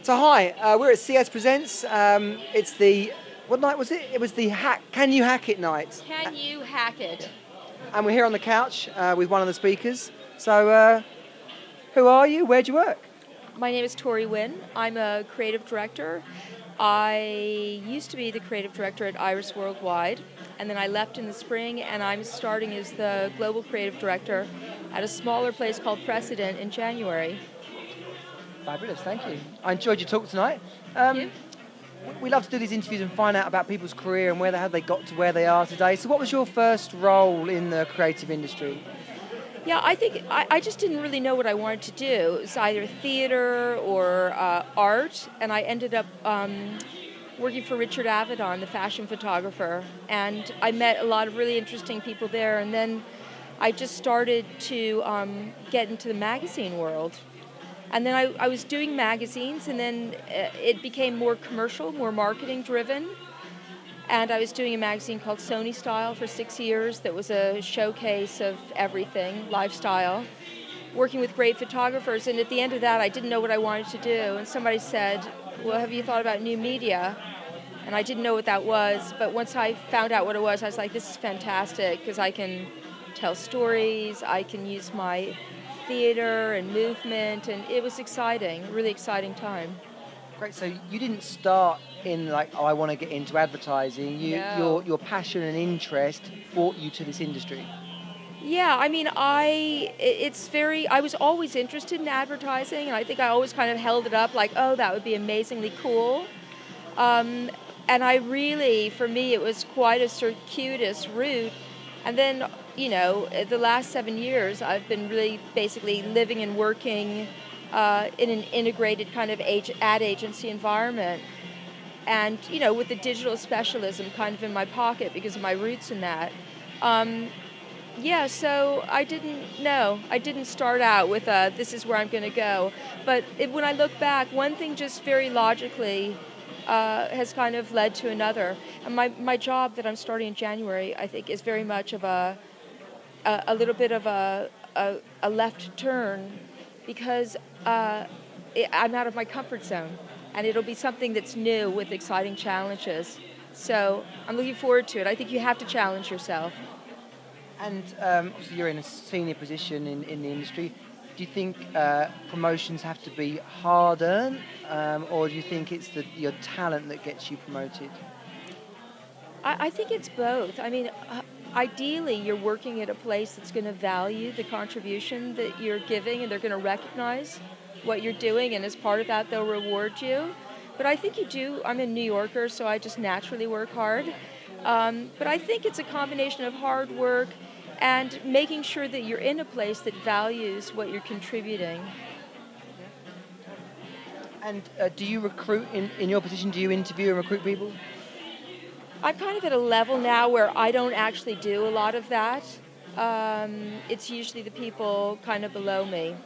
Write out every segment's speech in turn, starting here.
So hi, we're at CS Presents. It's the, what night was it? It was the Can You Hack It night. Can you hack it? And we're here on the couch with one of the speakers. So who are you? Where do you work? My name is Tori Winn. I'm a creative director. I used to be the creative director at Iris Worldwide, and then I left in the spring, and I'm starting as the global creative director at a smaller place called Precedent in January. Fabulous, thank you. I enjoyed your talk tonight. Thank you. We love to do these interviews and find out about people's career and how they got to where they are today. So what was your first role in the creative industry? Yeah, I think I just didn't really know what I wanted to do. It was either theater or art, and I ended up working for Richard Avedon, the fashion photographer, and I met a lot of really interesting people there, and then I just started to get into the magazine world. And then I was doing magazines, and then it became more commercial, more marketing driven. And I was doing a magazine called Sony Style for 6 years that was a showcase of everything, lifestyle, working with great photographers. And at the end of that, I didn't know what I wanted to do. And somebody said, well, have you thought about new media? And I didn't know what that was. But once I found out what it was, I was like, this is fantastic, because I can tell stories, I can use my theater and movement, and it was exciting, really exciting time. Great, so you didn't start in like, oh, I want to get into advertising. No. Your passion and interest brought you to this industry. Yeah, I mean, I was always interested in advertising, and I think I always kind of held it up like, oh, that would be amazingly cool. And I really, for me, it was quite a circuitous route. And then, you know, the last 7 years, I've been really basically living and working in an integrated kind of ad agency environment. And, you know, with the digital specialism kind of in my pocket because of my roots in that. So I didn't start out with this is where I'm going to go. But when I look back, one thing just very logically has kind of led to another. And my job that I'm starting in January, I think, is very much of a little bit of a left turn, because I'm out of my comfort zone, and it'll be something that's new with exciting challenges. So I'm looking forward to it. I think you have to challenge yourself. And obviously you're in a senior position in the industry. Do you think promotions have to be hard-earned, or do you think it's your talent that gets you promoted? I think it's both. I mean, ideally, you're working at a place that's going to value the contribution that you're giving, and they're going to recognize what you're doing, and as part of that, they'll reward you. But I think you do. I'm a New Yorker, so I just naturally work hard. But I think it's a combination of hard work and making sure that you're in a place that values what you're contributing. And do you recruit, in your position, do you interview and recruit people? I'm kind of at a level now where I don't actually do a lot of that. It's usually the people kind of below me.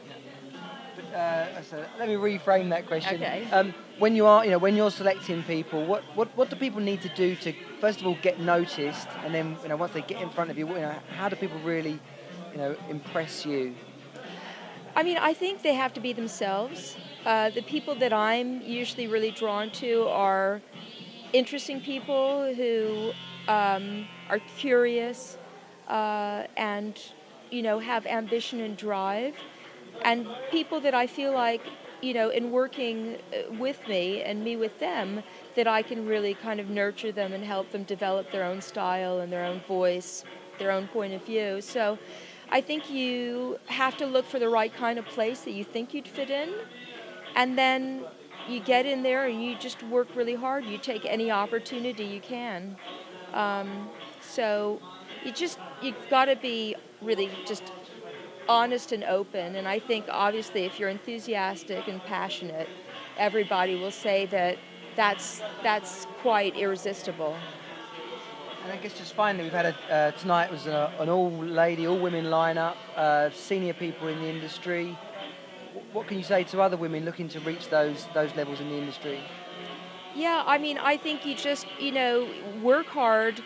But, so let me reframe that question. Okay. When you're selecting people, what do people need to do to, first of all, get noticed, and then once they get in front of you, how do people really, impress you? I mean, I think they have to be themselves. The people that I'm usually really drawn to are interesting people who are curious and have ambition and drive, and people that I feel like, in working with me and me with them, that I can really kind of nurture them and help them develop their own style and their own voice, their own point of view. So I think you have to look for the right kind of place that you think you'd fit in, and then you get in there and you just work really hard. You take any opportunity you can. So you've got to be really just honest and open. And I think obviously if you're enthusiastic and passionate, everybody will say that that's quite irresistible. And I guess just finally, we've had tonight was an all-lady, all-women lineup, senior people in the industry. What can you say to other women looking to reach those levels in the industry? Yeah, I mean, I think you just, work hard,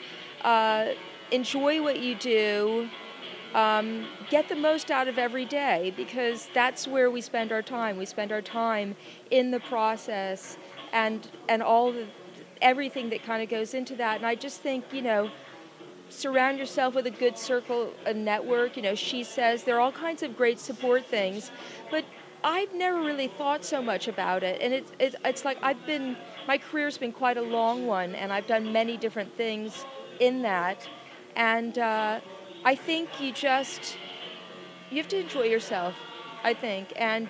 enjoy what you do, get the most out of every day, because that's where we spend our time. We spend our time in the process and everything that kind of goes into that. And I just think, surround yourself with a good circle, a network. She says there are all kinds of great support things, but I've never really thought so much about it. And it's like my career's been quite a long one, and I've done many different things in that. And I think you have to enjoy yourself, I think. And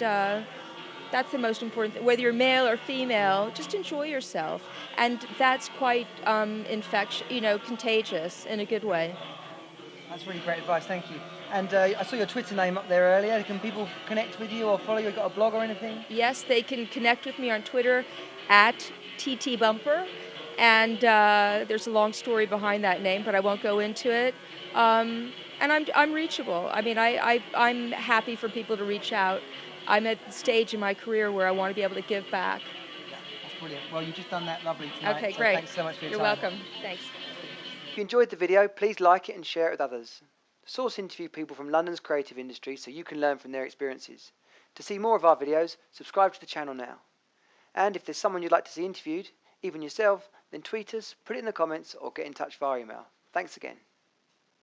that's the most important thing. Whether you're male or female, just enjoy yourself. And that's quite contagious in a good way. That's really great advice, thank you. And I saw your Twitter name up there earlier. Can people connect with you or follow you? Got a blog or anything? Yes, they can connect with me on Twitter at @TTBumper. And there's a long story behind that name, but I won't go into it. And I'm reachable. I mean, I'm happy for people to reach out. I'm at the stage in my career where I want to be able to give back. Yeah, that's brilliant. Well, you've just done that lovely tonight. Okay, so great. Thanks so much for your You're time. welcome. Thanks. If you enjoyed the video, please like it and share it with others. Source interview people from London's creative industry so you can learn from their experiences. To see more of our videos, subscribe to the channel now. And if there's someone you'd like to see interviewed, even yourself, then tweet us, put it in the comments, or get in touch via email. Thanks again.